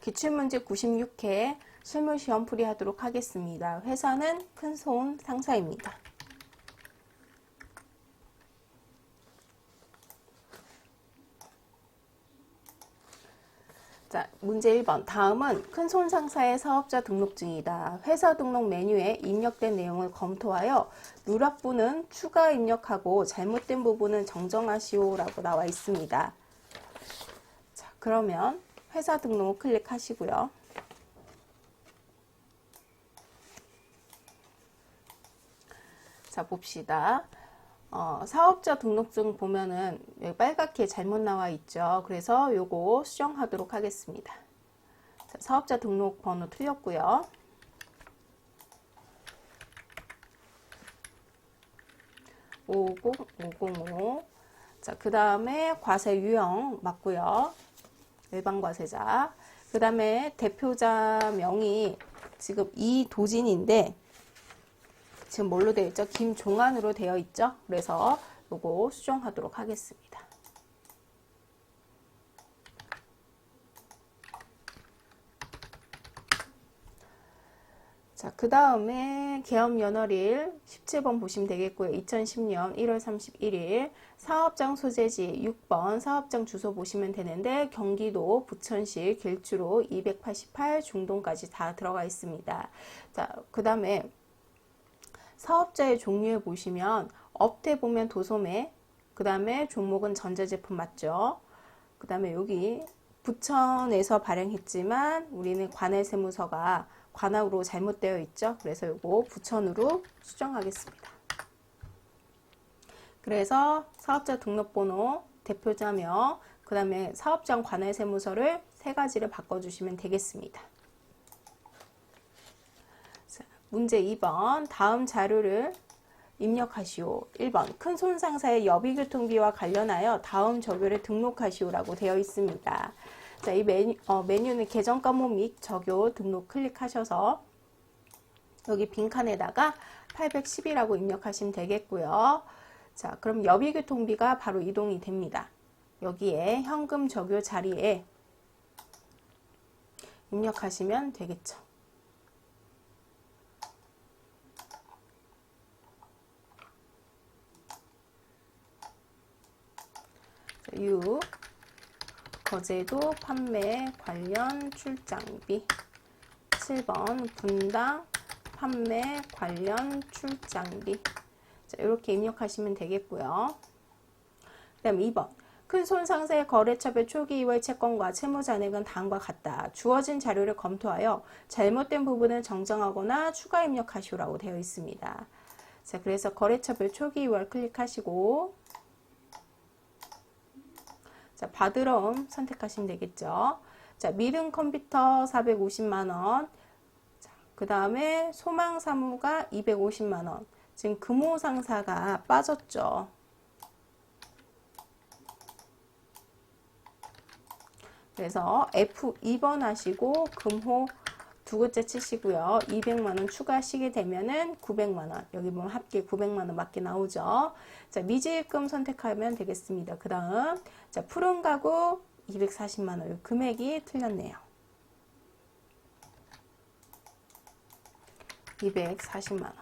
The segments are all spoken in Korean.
기출문제 96회 실무시험 풀이하도록 하겠습니다. 회사는 큰손 상사입니다. 자, 문제 1번. 다음은 큰손 상사의 사업자 등록증이다. 회사 등록 메뉴에 입력된 내용을 검토하여 누락부는 추가 입력하고 잘못된 부분은 정정하시오 라고 나와 있습니다. 자, 그러면 회사 등록 클릭하시고요. 자, 봅시다. 사업자 등록증 보면은 여기 빨갛게 잘못 나와 있죠. 그래서 요거 수정하도록 하겠습니다. 자, 사업자 등록 번호 틀렸고요. 50505. 자, 그 다음에 과세 유형 맞고요. 일반 과세자. 그 다음에 대표자 명이 지금 이도진인데 지금 뭘로 되어 있죠? 김종환으로 되어 있죠? 그래서 요거 수정하도록 하겠습니다. 자, 그 다음에 계엄연월일 17번 보시면 되겠고요. 2010년 1월 31일 사업장 소재지 6번 사업장 주소 보시면 되는데 경기도 부천시 길주로 288 중동까지 다 들어가 있습니다. 자, 그 다음에 사업자의 종류에 보시면 업태 보면 도소매, 그 다음에 종목은 전자제품 맞죠? 그 다음에 여기 부천에서 발행했지만 우리는 관할세무서가 관악으로 잘못되어 있죠? 그래서 요거 부천으로 수정하겠습니다. 그래서 사업자 등록번호, 대표자명, 그 다음에 사업장 관할세무서를 세 가지를 바꿔주시면 되겠습니다. 문제 2번 다음 자료를 입력하시오. 1번 큰손 상사의 여비교통비와 관련하여 다음 적요를 등록하시오 라고 되어 있습니다. 자, 이 메뉴는 계정 과목 및 적요 등록 클릭하셔서 여기 빈칸에다가 810이라고 입력하시면 되겠고요. 자, 그럼 여비교통비가 바로 이동이 됩니다. 여기에 현금 적요 자리에 입력하시면 되겠죠. 유 거제도 판매 관련 출장비 7번 분당 판매 관련 출장비 자, 이렇게 입력하시면 되겠고요. 그 다음 2번 큰손 상사의 거래처별 초기 이월 채권과 채무 잔액은 다음과 같다. 주어진 자료를 검토하여 잘못된 부분을 정정하거나 추가 입력하시오라고 되어 있습니다. 자, 그래서 거래처별 초기 이월 클릭하시고 자, 받으러움 선택하시면 되겠죠. 자, 미른 컴퓨터 450만원. 그 다음에 소망사무가 250만원. 지금 금호상사가 빠졌죠. 그래서 F2번 하시고 금호 두 글자 치시고요. 200만원 추가하시게 되면은 900만원. 여기 보면 합계 900만원 맞게 나오죠. 자, 미지입금 선택하면 되겠습니다. 그 다음, 자, 푸른 가구 240만원. 금액이 틀렸네요. 240만원.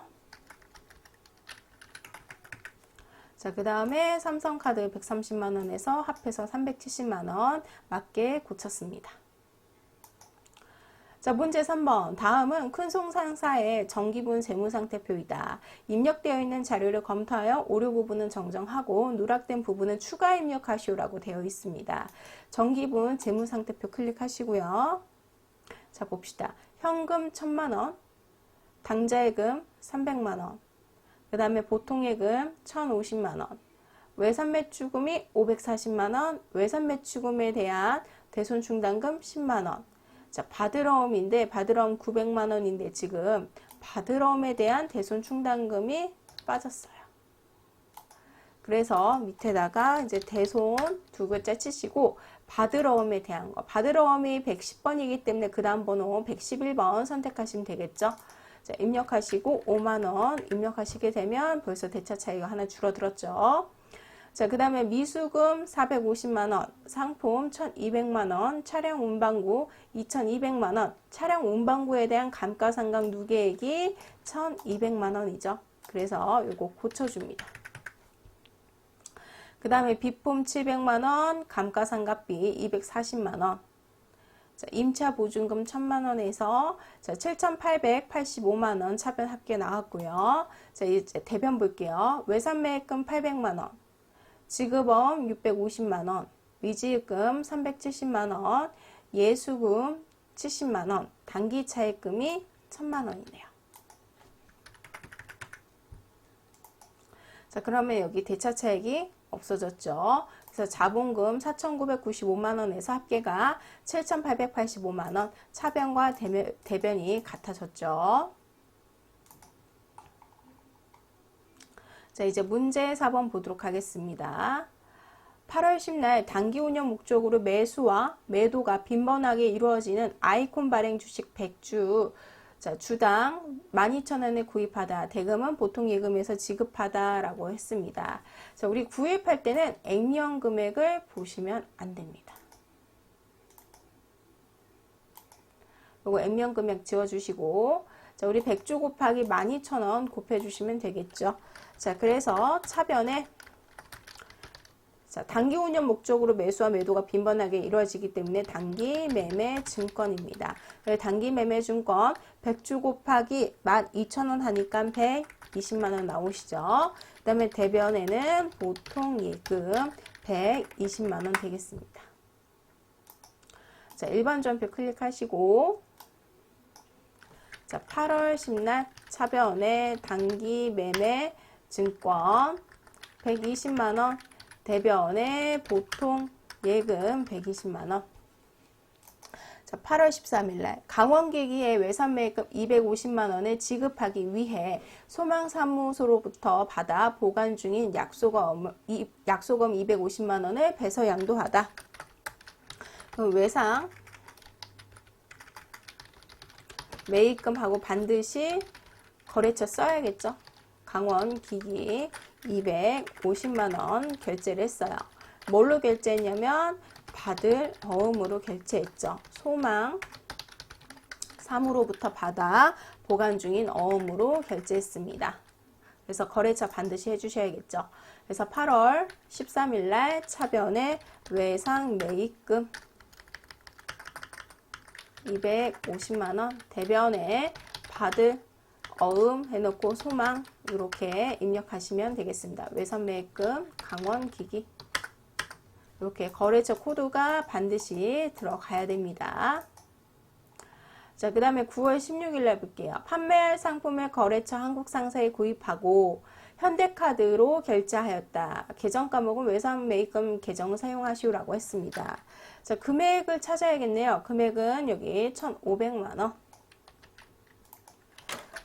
자, 그 다음에 삼성카드 130만원에서 합해서 370만원 맞게 고쳤습니다. 자, 문제 3번. 다음은 큰손 상사의 정기분 재무상태표이다. 입력되어 있는 자료를 검토하여 오류 부분은 정정하고 누락된 부분은 추가 입력하시오라고 되어 있습니다. 정기분 재무상태표 클릭하시고요. 자, 봅시다. 현금 1000만원, 당좌예금 300만원, 그 다음에 보통예금 1050만원, 외산매추금이 540만원, 외산매추금에 대한 대손충당금 10만원, 자, 받으러움인데 받으러움 900만원인데 지금 받으러움에 대한 대손충당금이 빠졌어요. 그래서 밑에다가 이제 대손 두 글자 치시고 받으러움에 대한 거. 받으러움이 110번이기 때문에 그 다음 번호 111번 선택하시면 되겠죠. 자, 입력하시고 5만원 입력하시게 되면 벌써 대차 차이가 하나 줄어들었죠. 자, 그 다음에 미수금 450만원, 상품 1200만원, 차량 운반구 2200만원, 차량 운반구에 대한 감가상각 누계액이 1200만원이죠. 그래서 이거 고쳐줍니다. 그 다음에 비품 700만원, 감가상각비 240만원, 자, 임차 보증금 1000만원에서 7885만원 차변 합계 나왔고요. 자, 이제 대변 볼게요. 외산매입금 800만원, 지급엄 650만원, 미지입금 370만원, 예수금 70만원, 단기차입금이 1000만원이네요. 자, 그러면 여기 대차차익이 없어졌죠. 그래서 자본금 4,995만원에서 합계가 7,885만원, 차변과 대변이 같아졌죠. 자, 이제 문제 4번 보도록 하겠습니다. 8월 10날 단기 운영 목적으로 매수와 매도가 빈번하게 이루어지는 아이콘 발행 주식 100주, 자, 주당 12,000원에 구입하다. 대금은 보통 예금에서 지급하다 라고 했습니다. 자, 우리 구입할 때는 액면 금액을 보시면 안 됩니다. 요거 액면 금액 지워주시고, 자, 우리 100주 곱하기 12,000원 곱해주시면 되겠죠. 자, 그래서 차변에 자, 단기 운영 목적으로 매수와 매도가 빈번하게 이루어지기 때문에 단기 매매 증권입니다. 단기 매매 증권 100주 곱하기 12,000원 하니까 120만원 나오시죠. 그 다음에 대변에는 보통 예금 120만원 되겠습니다. 자, 1번 전표 클릭하시고, 자, 8월 10날 차변에 단기 매매 증권 120만원, 대변에 보통 예금 120만원. 자, 8월 13일날 강원기기의 외산매입금 250만원을 지급하기 위해 소망사무소로부터 받아 보관 중인 약소금 250만원을 배서 양도하다. 그럼 외상 매입금하고 반드시 거래처 써야겠죠. 강원기기 250만원 결제를 했어요. 뭘로 결제했냐면 받을 어음으로 결제했죠. 소망 사무로부터 받아 보관 중인 어음으로 결제했습니다. 그래서 거래처 반드시 해주셔야겠죠. 그래서 8월 13일 날 차변에 외상 매입금 250만원, 대변에 받을 어음 해놓고 소망 이렇게 입력하시면 되겠습니다. 외산매입금 강원기기 이렇게 거래처 코드가 반드시 들어가야 됩니다. 자, 그 다음에 9월 16일 날 볼게요. 판매할 상품을 거래처 한국상사에 구입하고 현대카드로 결제하였다. 계정 과목은 외산매입금 계정을 사용하시오라고 했습니다. 자, 금액을 찾아야겠네요. 금액은 여기 1,500만원.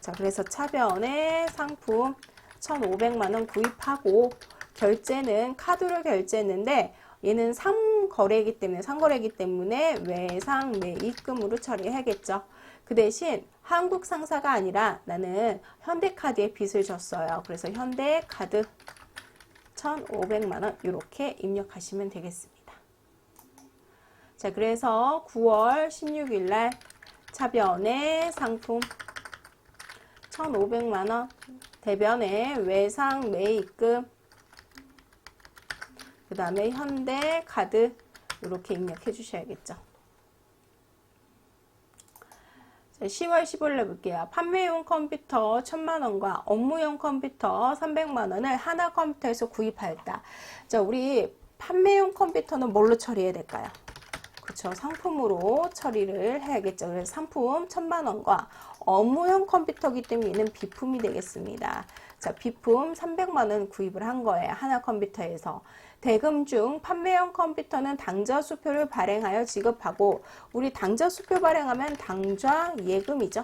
자, 그래서 차변에 상품 1,500만원 구입하고 결제는 카드로 결제했는데 얘는 상거래이기 때문에 외상 매입금으로 처리해야겠죠. 그 대신 한국 상사가 아니라 나는 현대카드에 빚을 졌어요. 그래서 현대카드 1,500만원 이렇게 입력하시면 되겠습니다. 자, 그래서 9월 16일 날 차변에 상품 1,500만원, 대변에 외상 매입금, 그 다음에 현대카드 이렇게 입력해 주셔야겠죠. 자, 10월 15일에 볼게요. 판매용 컴퓨터 1,000만원과 업무용 컴퓨터 300만원을 하나 컴퓨터에서 구입하였다. 자, 우리 판매용 컴퓨터는 뭘로 처리해야 될까요? 그렇죠. 상품으로 처리를 해야겠죠. 그래서 상품 1,000만원과 업무용 컴퓨터이기 때문에 얘는 비품이 되겠습니다. 자, 비품 300만원 구입을 한 거예요. 하나 컴퓨터에서. 대금 중 판매용 컴퓨터는 당좌 수표를 발행하여 지급하고, 우리 당좌 수표 발행하면 당좌 예금이죠.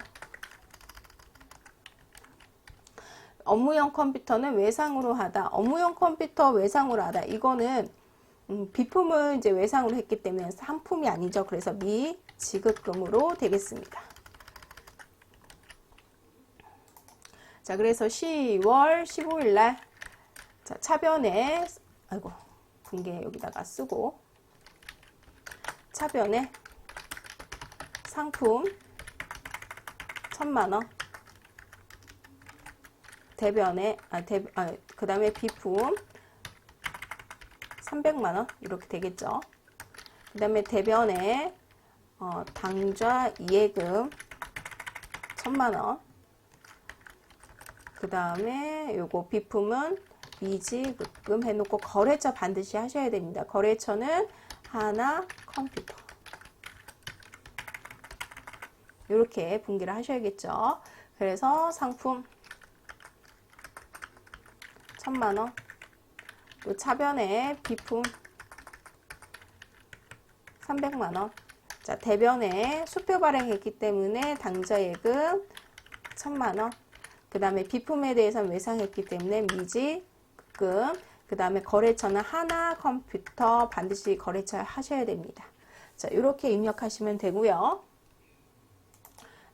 업무용 컴퓨터는 외상으로 하다. 업무용 컴퓨터 외상으로 하다. 이거는 비품을 이제 외상으로 했기 때문에 상품이 아니죠. 그래서 미지급금으로 되겠습니다. 자, 그래서 10월 15일 날 차변에 아이고, 분계 여기다가 쓰고, 차변에 상품 1000만원, 대변에, 그 다음에 비품 300만원, 이렇게 되겠죠. 그 다음에 대변에 당좌 이해금 1000만원, 그 다음에 요거 비품은 미지급금 해놓고 거래처 반드시 하셔야 됩니다. 거래처는 하나 컴퓨터. 이렇게 분기를 하셔야겠죠. 그래서 상품 1000만원, 또 차변에 비품 300만원, 자, 대변에 수표 발행했기 때문에 당좌예금 1000만원, 그 다음에 비품에 대해서는 외상했기 때문에 미지급금, 그 다음에 거래처는 하나 컴퓨터, 반드시 거래처 하셔야 됩니다. 자, 이렇게 입력하시면 되고요.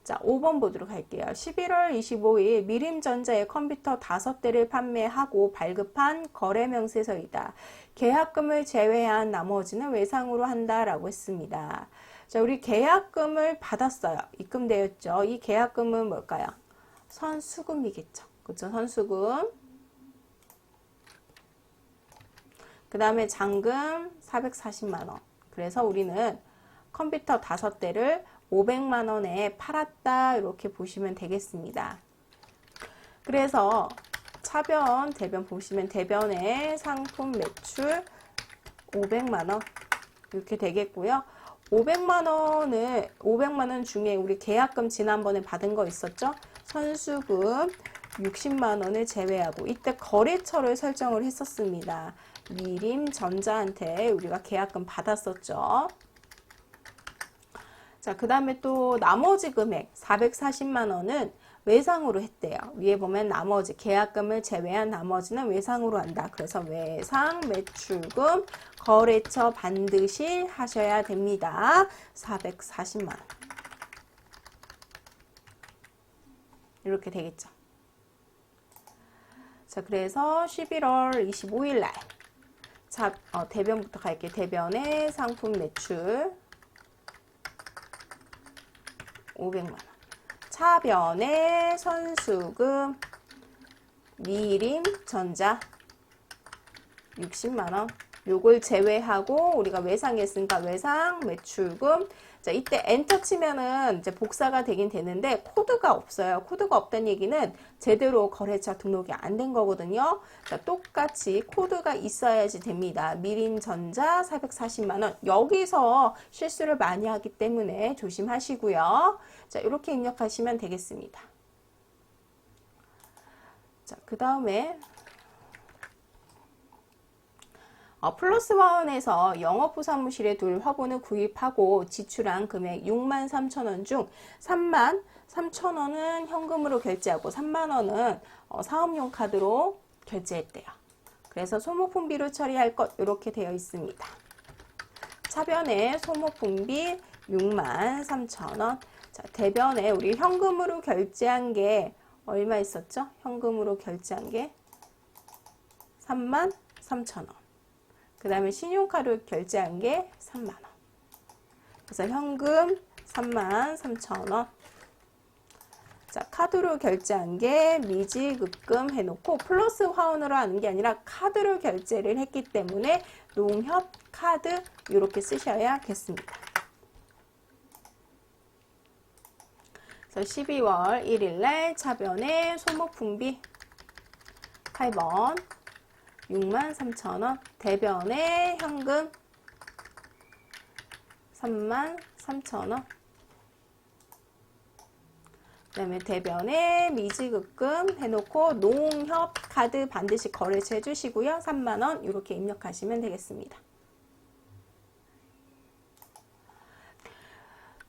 자, 5번 보도록 할게요. 11월 25일 미림전자의 컴퓨터 5대를 판매하고 발급한 거래명세서이다. 계약금을 제외한 나머지는 외상으로 한다라고 했습니다. 자, 우리 계약금을 받았어요. 입금되었죠. 이 계약금은 뭘까요? 선수금이겠죠. 그렇죠? 선수금. 그 다음에 잔금 440만원. 그래서 우리는 컴퓨터 5대를 500만원에 팔았다, 이렇게 보시면 되겠습니다. 그래서 차변, 대변 보시면 대변에 상품 매출 500만원 이렇게 되겠고요. 500만원 중에 우리 계약금 지난번에 받은 거 있었죠? 선수금 60만원을 제외하고 이때 거래처를 설정을 했었습니다. 미림전자한테 우리가 계약금 받았었죠. 자, 그 다음에 또 나머지 금액 440만원은 외상으로 했대요. 위에 보면 나머지 계약금을 제외한 나머지는 외상으로 한다. 그래서 외상 매출금 거래처 반드시 하셔야 됩니다. 440만원 이렇게 되겠죠. 자, 그래서 11월 25일 날 대변부터 갈게요. 대변의 상품 매출 500만원, 차변의 선수금 미림전자 60만원, 요걸 제외하고 우리가 외상했으니까 외상 매출금. 자, 이때 엔터 치면은 이제 복사가 되긴 되는데 코드가 없어요. 코드가 없다는 얘기는 제대로 거래처 등록이 안 된 거거든요. 자, 똑같이 코드가 있어야지 됩니다. 미림전자 440만원. 여기서 실수를 많이 하기 때문에 조심하시고요. 자, 이렇게 입력하시면 되겠습니다. 자, 그 다음에 플러스원에서 영업부사무실에 둘 화분을 구입하고 지출한 금액 63,000원 중 33,000원은 현금으로 결제하고 3만원은 사업용 카드로 결제했대요. 그래서 소모품비로 처리할 것 이렇게 되어 있습니다. 차변에 소모품비 63,000원. 자, 대변에 우리 현금으로 결제한 게 얼마 있었죠? 현금으로 결제한 게 33,000원. 그 다음에 신용카드로 결제한 게 3만원. 그래서 현금 33,000원. 자, 카드로 결제한 게 미지급금 해놓고 플러스 화원으로 하는 게 아니라 카드로 결제를 했기 때문에 농협 카드 이렇게 쓰셔야겠습니다. 그래서 12월 1일날 차변에 소모품비 8번 63,000원, 대변에 현금 33,000원, 그 다음에 대변에 미지급금 해놓고 농협 카드 반드시 거래처 해주시고요. 3만원 이렇게 입력하시면 되겠습니다.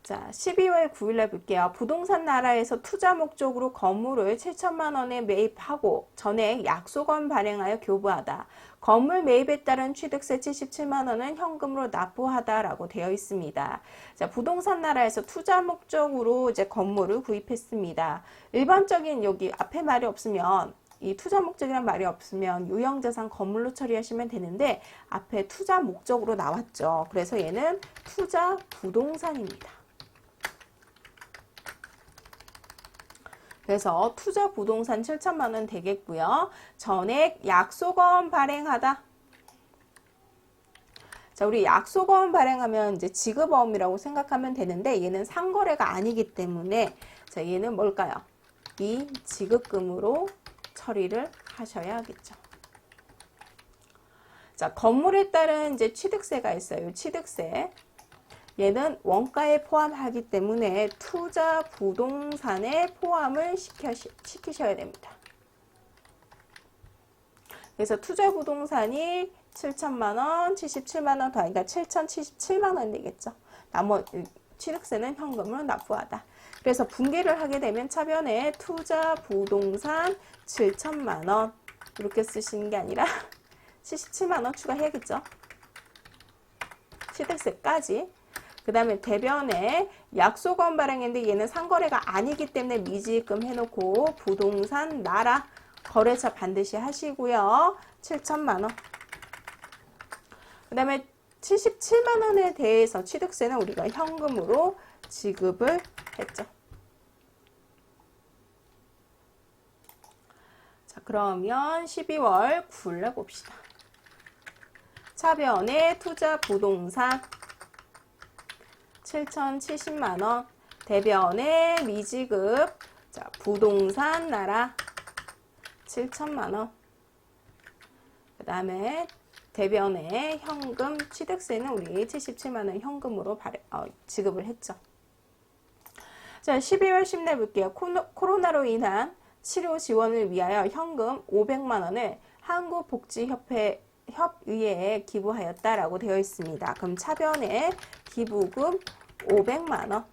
자, 12월 9일날 볼게요. 부동산 나라에서 투자 목적으로 건물을 7천만원에 매입하고 전액 약속원 발행하여 교부하다. 건물 매입에 따른 취득세 77만원은 현금으로 납부하다라고 되어 있습니다. 자, 부동산 나라에서 투자 목적으로 이제 건물을 구입했습니다. 일반적인 여기 앞에 말이 없으면 이 투자 목적이란 말이 없으면 유형자산 건물로 처리하시면 되는데 앞에 투자 목적으로 나왔죠. 그래서 얘는 투자 부동산입니다. 그래서 투자 부동산 7천만 원 되겠고요. 전액 약속원 발행하다. 자, 우리 약속원 발행하면 이제 지급어음이라고 생각하면 되는데 얘는 상거래가 아니기 때문에 자, 얘는 뭘까요? 이 지급금으로 처리를 하셔야 하겠죠. 자, 건물에 따른 이제 취득세가 있어요. 취득세. 얘는 원가에 포함하기 때문에 투자 부동산에 포함을 시키셔야 됩니다. 그래서 투자 부동산이 7천만 원, 77만 원 더하니까 7,077만 원 되겠죠. 나머지 취득세는 현금으로 납부하다. 그래서 분기를 하게 되면 차변에 투자 부동산 7천만 원 이렇게 쓰시는 게 아니라 77만 원 추가해야겠죠. 취득세까지. 그 다음에 대변에 약속원 발행인데 얘는 상거래가 아니기 때문에 미지급 해놓고 부동산 나라 거래처 반드시 하시고요. 7천만 원. 그 다음에 77만 원에 대해서 취득세는 우리가 현금으로 지급을 했죠. 자, 그러면 12월 굴려 봅시다. 차변에 투자 부동산 7,070만 원, 대변에 미지급, 자, 부동산 나라 7천만 원. 그 다음에 대변에 현금 취득세는 우리 77만 원 현금으로 지급을 했죠. 자, 12월 10날 볼게요. 코로나로 인한 치료 지원을 위하여 현금 500만 원을 한국복지협의회에 기부하였다라고 되어 있습니다. 그럼 차변에 기부금 500만 원.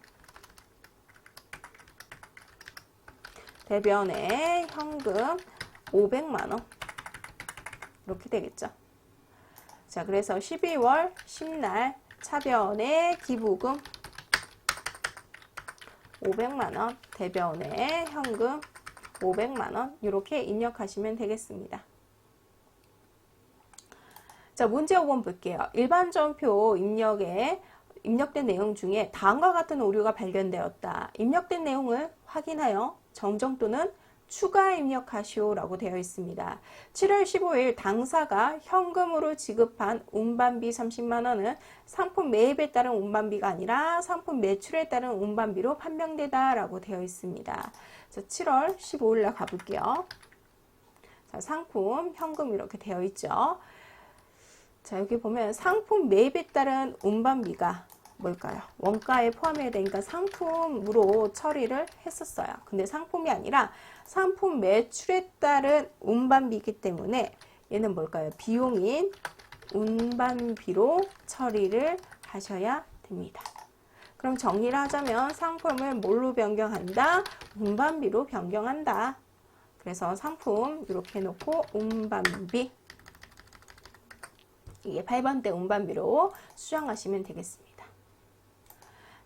대변에 현금 500만 원. 이렇게 되겠죠. 자, 그래서 12월 10날 차변에 기부금 500만 원, 대변에 현금 500만 원 이렇게 입력하시면 되겠습니다. 자, 문제 5번 볼게요. 일반 전표 입력된 내용 중에 다음과 같은 오류가 발견되었다. 입력된 내용을 확인하여 정정 또는 추가 입력하시오라고 되어 있습니다. 7월 15일 당사가 현금으로 지급한 운반비 30만 원은 상품 매입에 따른 운반비가 아니라 상품 매출에 따른 운반비로 판명되다라고 되어 있습니다. 자, 7월 15일 날 가볼게요. 자, 상품 현금 이렇게 되어 있죠. 자, 여기 보면 상품 매입에 따른 운반비가 뭘까요? 원가에 포함해야 되니까 상품으로 처리를 했었어요. 근데 상품이 아니라 상품 매출에 따른 운반비이기 때문에 얘는 뭘까요? 비용인 운반비로 처리를 하셔야 됩니다. 그럼 정리를 하자면 상품을 뭘로 변경한다? 운반비로 변경한다. 그래서 상품 이렇게 해놓고 운반비, 이게 8번대 운반비로 수정하시면 되겠습니다.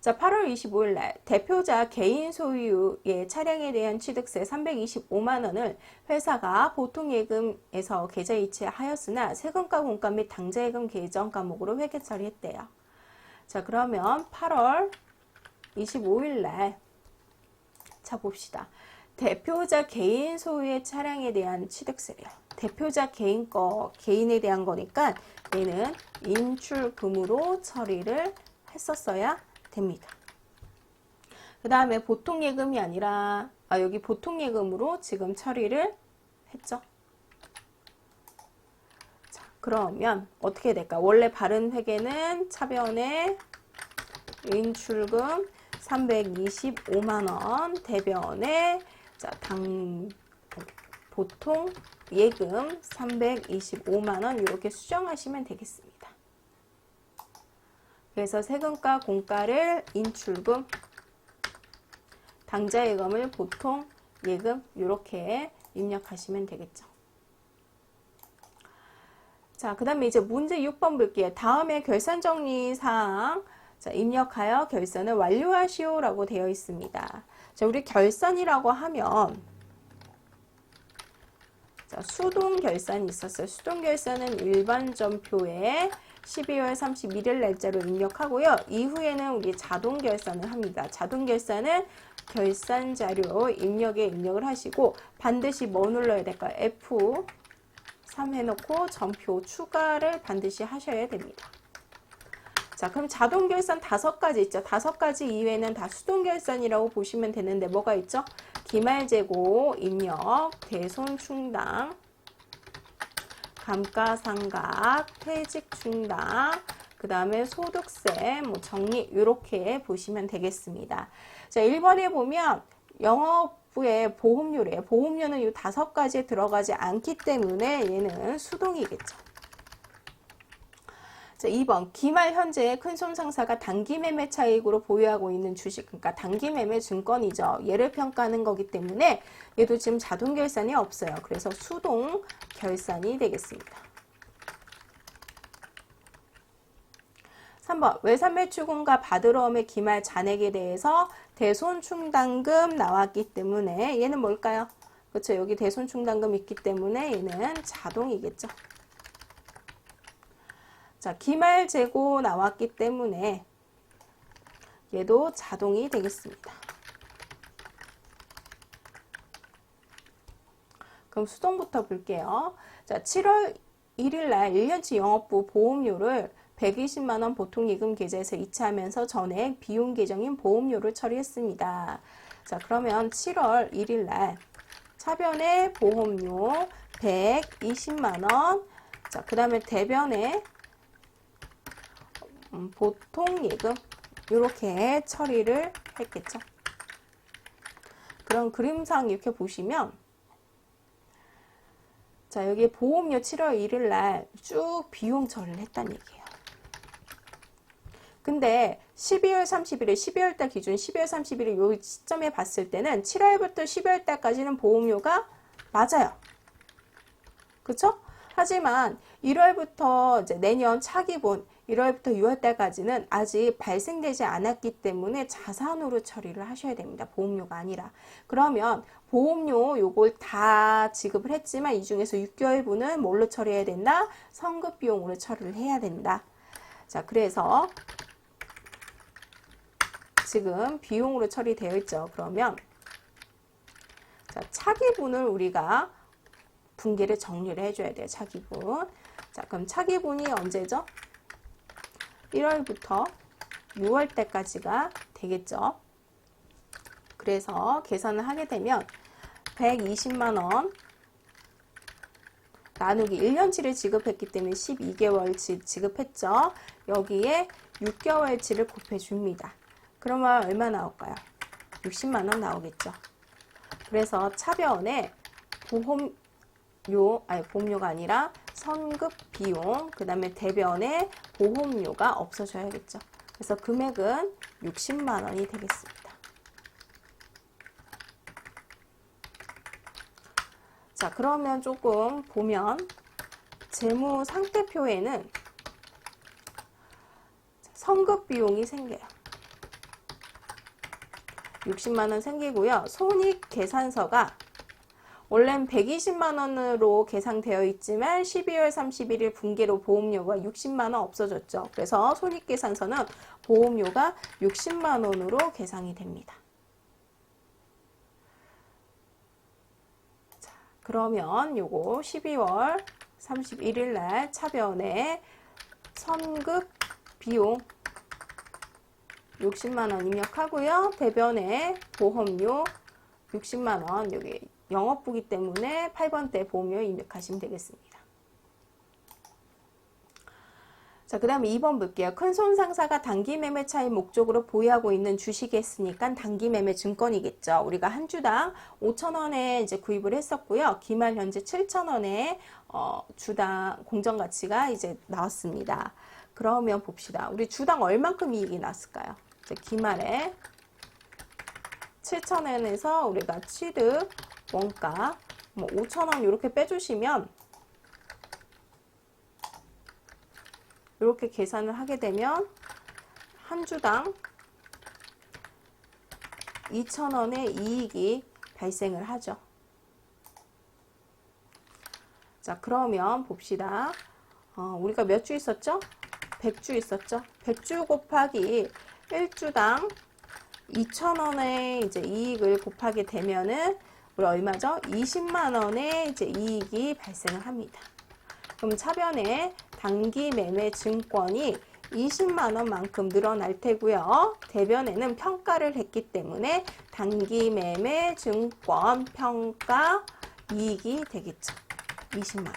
자, 8월 25일 날 대표자 개인 소유의 차량에 대한 취득세 325만 원을 회사가 보통예금에서 계좌 이체하였으나 세금과 공과 및 당좌예금 계정 과목으로 회계 처리했대요. 자, 그러면 8월 25일 날 자, 봅시다. 대표자 개인 소유의 차량에 대한 취득세래요. 대표자 개인에 대한 거니까 얘는 인출금으로 처리를 했었어야 됩니다. 그 다음에 보통예금이 아니라 여기 보통예금으로 지금 처리를 했죠. 자, 그러면 어떻게 될까? 원래 바른 회계는 차변에 인출금 325만원, 대변에 자, 보통 예금 325만원 이렇게 수정하시면 되겠습니다. 그래서 세금과 공과를 인출금, 당좌예금을 보통 예금 이렇게 입력하시면 되겠죠. 자, 그 다음에 이제 문제 6번 볼게요. 다음에 결산 정리 사항 자, 입력하여 결산을 완료하시오라고 되어 있습니다. 자, 우리 결산이라고 하면 자, 수동결산이 있었어요. 수동결산은 일반 전표에 12월 31일 날짜로 입력하고요. 이후에는 우리 자동결산을 합니다. 자동결산은 결산자료 입력에 입력을 하시고 반드시 뭐 눌러야 될까요? F3 해놓고 전표 추가를 반드시 하셔야 됩니다. 자, 그럼 자동결산 5가지 있죠. 5가지 이외에는 다 수동결산이라고 보시면 되는데 뭐가 있죠? 기말재고, 입력, 대손충당, 감가상각, 퇴직충당, 그 다음에 소득세, 뭐 정리 이렇게 보시면 되겠습니다. 자, 1번에 보면 영업부의 보험료래요. 보험료는 이 5가지에 들어가지 않기 때문에 얘는 수동이겠죠. 자, 2번 기말 현재 큰손상사가 단기매매 차익으로 보유하고 있는 주식, 그러니까 단기매매 증권이죠. 얘를 평가하는 거기 때문에 얘도 지금 자동결산이 없어요. 그래서 수동결산이 되겠습니다. 3번 외산매출금과 받으러옴의 기말 잔액에 대해서 대손충당금 나왔기 때문에 얘는 뭘까요? 그렇죠. 여기 대손충당금 있기 때문에 얘는 자동이겠죠. 자, 기말재고 나왔기 때문에 얘도 자동이 되겠습니다. 그럼 수동부터 볼게요. 자, 7월 1일 날 1년치 영업부 보험료를 120만원 보통예금 계좌에서 이체하면서 전액 비용 계정인 보험료를 처리했습니다. 자, 그러면 7월 1일 날 차변에 보험료 120만원, 자, 그 다음에 대변에 보통예금 이렇게 처리를 했겠죠. 그럼 그림상 이렇게 보시면 자, 여기 보험료 7월 1일 날 쭉 비용 처리를 했다는 얘기예요. 근데 12월 31일, 12월 달 기준 12월 31일 요 시점에 봤을 때는 7월부터 12월 달까지는 보험료가 맞아요. 그쵸? 하지만 1월부터 이제 내년 차기분 1월부터 6월 달까지는 아직 발생되지 않았기 때문에 자산으로 처리를 하셔야 됩니다. 보험료가 아니라. 그러면 보험료 요걸 다 지급을 했지만 이 중에서 6개월분은 뭘로 처리해야 된다? 성급비용으로 처리를 해야 된다. 자, 그래서 지금 비용으로 처리되어 있죠. 그러면 자, 차기분을 우리가 분기를 정리를 해줘야 돼요. 차기분. 자, 그럼 차기분이 언제죠? 1월부터 6월 때까지가 되겠죠. 그래서 계산을 하게 되면 120만원 나누기 1년치를 지급했기 때문에 12개월치 지급했죠. 여기에 6개월치를 곱해줍니다. 그러면 얼마 나올까요? 60만원 나오겠죠. 그래서 차변에 보험료가 아니라 선급 비용, 그 다음에 대변에 보험료가 없어져야겠죠. 그래서 금액은 60만 원이 되겠습니다. 자, 그러면 조금 보면 재무 상태표에는 선급 비용이 생겨요. 60만 원 생기고요. 손익 계산서가 원래는 120만 원으로 계상되어 있지만 12월 31일 분기로 보험료가 60만 원 없어졌죠. 그래서 손익계산서는 보험료가 60만 원으로 계상이 됩니다. 자, 그러면 요거 12월 31일 날 차변에 선급 비용 60만 원 입력하고요. 대변에 보험료 60만 원 여기 영업부기 때문에 8번대 보험료 입력하시면 되겠습니다. 자, 그 다음에 2번 볼게요. 큰손상사가 단기매매 차익 목적으로 보유하고 있는 주식이 했으니까 단기매매 증권이겠죠. 우리가 한 주당 5,000원에 이제 구입을 했었고요. 기말 현재 7,000원에 주당 공정가치가 이제 나왔습니다. 그러면 봅시다. 우리 주당 얼만큼 이익이 났을까요? 이제 기말에 7,000원에서 우리가 취득 원가 뭐 5,000원 이렇게 빼주시면 이렇게 계산을 하게 되면 한 주당 2,000원의 이익이 발생을 하죠. 자, 그러면 봅시다. 우리가 몇 주 있었죠? 100주 있었죠? 100주 곱하기 1주당 2,000원의 이제 이익을 곱하게 되면은 우리 얼마죠? 20만 원의 이제 이익이 발생을 합니다. 그럼 차변에 단기 매매 증권이 20만 원만큼 늘어날 테고요. 대변에는 평가를 했기 때문에 단기 매매 증권 평가 이익이 되겠죠. 20만 원.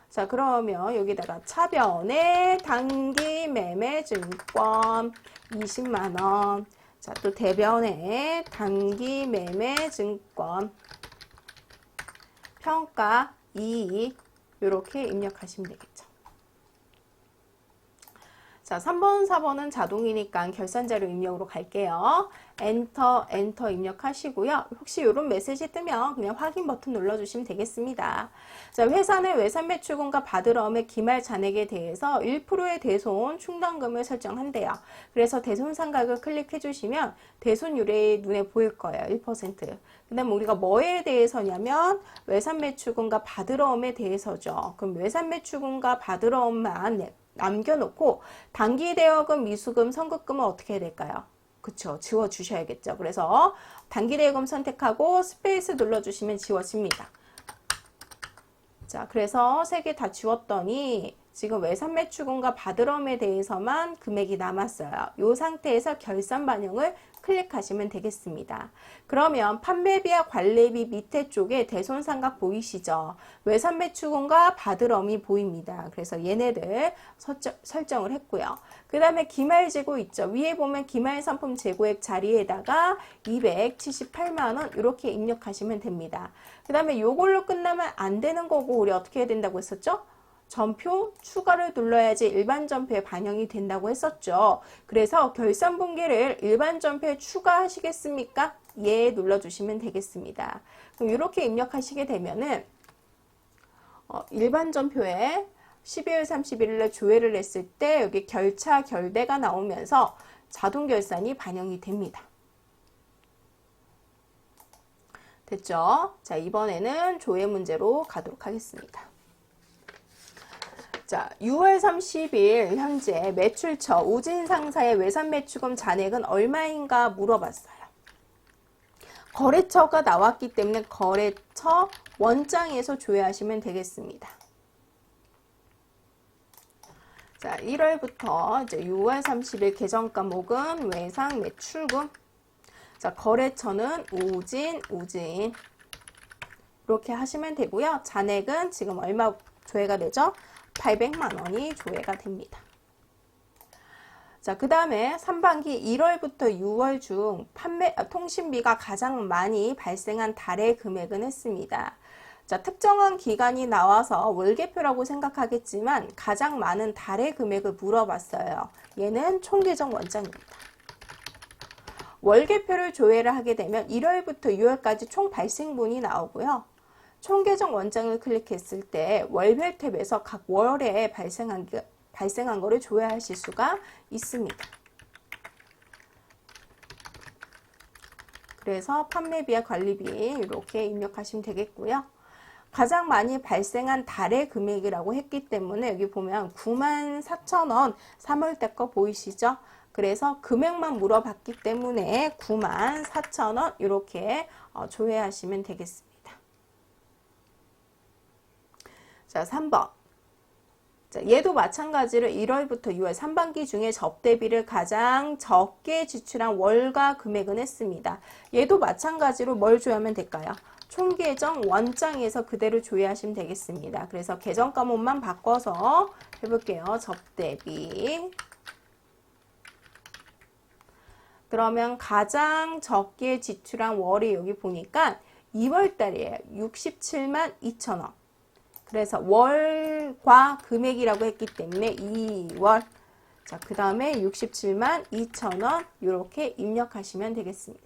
자, 그러면 여기다가 차변에 단기 매매 증권 20만 원. 자, 또 대변에 단기 매매 증권 평가 이익 이렇게 입력하시면 되겠죠. 자, 3번, 4번은 자동이니까 결산자료 입력으로 갈게요. 엔터 입력하시고요. 혹시 이런 메시지 뜨면 그냥 확인 버튼 눌러주시면 되겠습니다. 자, 회사는 외산 매출금과 받으러움의 기말 잔액에 대해서 1%의 대손 충당금을 설정한대요. 그래서 대손상각을 클릭해 주시면 대손율이 눈에 보일 거예요. 1%. 그 다음에 우리가 뭐에 대해서냐면 외산 매출금과 받으러움에 대해서죠. 그럼 외산 매출금과 받으러움만 남겨놓고 단기 대여금, 미수금, 선급금은 어떻게 해야 될까요? 그쵸, 지워주셔야겠죠. 그래서 단기 대여금 선택하고 스페이스 눌러주시면 지워집니다. 자, 그래서 3개 다 지웠더니 지금 외산 매출금과 받으러움에 대해서만 금액이 남았어요. 이 상태에서 결산 반영을 클릭하시면 되겠습니다. 그러면 판매비와 관리비 밑에 쪽에 대손상각 보이시죠? 외산 매출금과 받으러움이 보입니다. 그래서 얘네들 설정을 했고요. 그 다음에 기말재고 있죠? 위에 보면 기말상품 재고액 자리에다가 278만 원 이렇게 입력하시면 됩니다. 그 다음에 요걸로 끝나면 안 되는 거고 우리 어떻게 해야 된다고 했었죠? 전표 추가를 눌러야지 일반 전표에 반영이 된다고 했었죠. 그래서 결산 분기를 일반 전표에 추가하시겠습니까? 예 눌러주시면 되겠습니다. 그럼 이렇게 입력하시게 되면은 일반 전표에 12월 31일에 조회를 했을 때 여기 결차 결대가 나오면서 자동 결산이 반영이 됩니다. 됐죠? 자, 이번에는 조회 문제로 가도록 하겠습니다. 자, 6월 30일 현재 매출처 우진 상사의 외산 매출금 잔액은 얼마인가 물어봤어요. 거래처가 나왔기 때문에 거래처 원장에서 조회하시면 되겠습니다. 자, 1월부터 이제 6월 30일 계정 과목은 외상 매출금. 자, 거래처는 우진 이렇게 하시면 되고요. 잔액은 지금 얼마 조회가 되죠? 800만 원이 조회가 됩니다. 자, 그 다음에 3반기 1월부터 6월 중 통신비가 가장 많이 발생한 달의 금액은 했습니다. 자, 특정한 기간이 나와서 월계표라고 생각하겠지만 가장 많은 달의 금액을 물어봤어요. 얘는 총계정 원장입니다. 월계표를 조회를 하게 되면 1월부터 6월까지 총 발생분이 나오고요. 총계정 원장을 클릭했을 때 월별 탭에서 각 월에 발생한 거를 조회하실 수가 있습니다. 그래서 판매비와 관리비 이렇게 입력하시면 되겠고요. 가장 많이 발생한 달의 금액이라고 했기 때문에 여기 보면 94,000원 3월달 거 보이시죠? 그래서 금액만 물어봤기 때문에 94,000원 이렇게 조회하시면 되겠습니다. 자, 3번. 자, 얘도 마찬가지로 1월부터 6월 3반기 중에 접대비를 가장 적게 지출한 월과 금액은 했습니다. 얘도 마찬가지로 뭘 조회하면 될까요? 총계정 원장에서 그대로 조회하시면 되겠습니다. 그래서 계정 과목만 바꿔서 해볼게요. 접대비. 그러면 가장 적게 지출한 월이 여기 보니까 2월 달이에요. 67만 2천원. 그래서 월과 금액이라고 했기 때문에 2월. 자, 그 다음에 67만 2천원 이렇게 입력하시면 되겠습니다.